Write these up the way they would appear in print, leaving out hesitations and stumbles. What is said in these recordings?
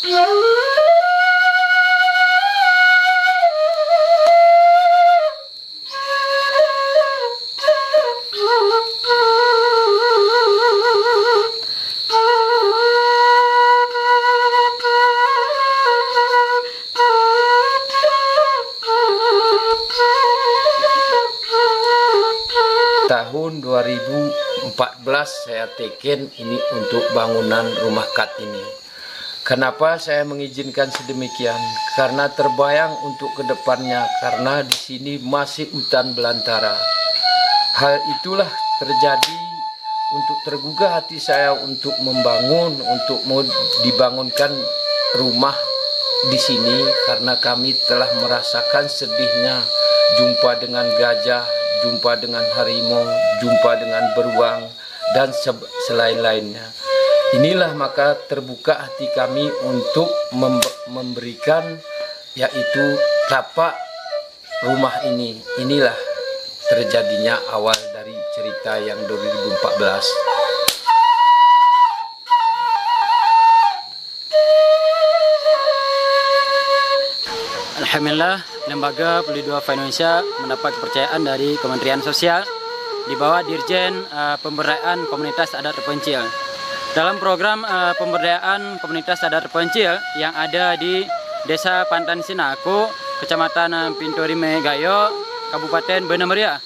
Tahun 2014 saya teken ini untuk bangunan rumah kat ini. Kenapa saya mengizinkan sedemikian? Karena terbayang untuk kedepannya, karena di sini masih hutan belantara. Hal itulah terjadi untuk tergugah hati saya untuk membangun, untuk mau dibangunkan rumah di sini, karena kami telah merasakan sedihnya jumpa dengan gajah, jumpa dengan harimau, jumpa dengan beruang, dan selain-lainnya. Inilah maka terbuka hati kami untuk memberikan yaitu tapak rumah ini. Inilah terjadinya awal dari cerita yang 2014. Alhamdulillah, Lembaga Peduli Duafa Indonesia mendapat kepercayaan dari Kementerian Sosial di bawah Dirjen Pemberdayaan Komunitas Adat Terpencil. Dalam program pemberdayaan komunitas adat terpencil yang ada di Desa Pantan Sinaku, Kecamatan Pintorime Gayo, Kabupaten Bena Meriah.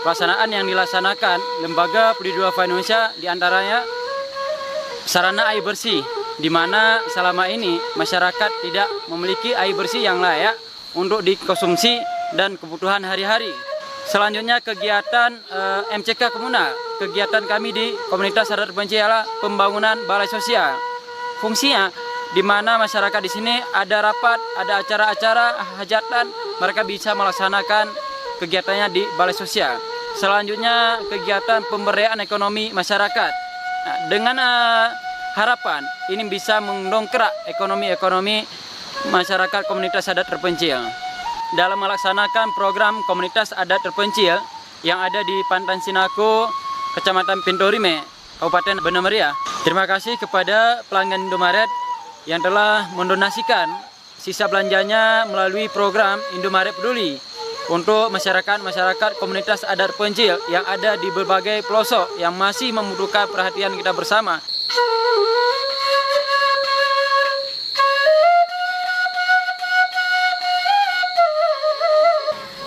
Pelaksanaan yang dilaksanakan Lembaga Peduli Duafa Indonesia diantaranya sarana air bersih, di mana selama ini masyarakat tidak memiliki air bersih yang layak untuk dikonsumsi dan kebutuhan hari-hari. Selanjutnya kegiatan MCK komunal. Kegiatan kami di komunitas adat terpencil adalah pembangunan balai sosial. Fungsinya di mana masyarakat di sini ada rapat, ada acara-acara hajatan, mereka bisa melaksanakan kegiatannya di balai sosial. Selanjutnya kegiatan pemberdayaan ekonomi masyarakat. Nah, dengan harapan ini bisa mendongkrak ekonomi masyarakat komunitas adat terpencil. Dalam melaksanakan program komunitas adat terpencil yang ada di Pantan Sinaku, Kecamatan Pintorime, Kabupaten Bena Meriah. Terima kasih kepada pelanggan Indomaret yang telah mendonasikan sisa belanjanya melalui program Indomaret Peduli untuk masyarakat komunitas adat terpencil yang ada di berbagai pelosok yang masih membutuhkan perhatian kita bersama.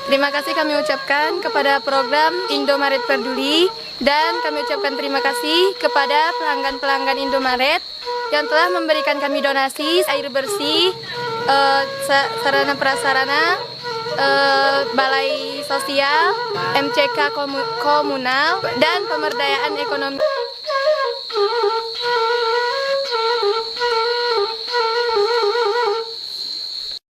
Terima kasih kami ucapkan kepada program Indomaret Peduli, dan kami ucapkan terima kasih kepada pelanggan-pelanggan Indomaret yang telah memberikan kami donasi air bersih, sarana prasarana, balai sosial, MCK komunal, dan pemberdayaan ekonomi.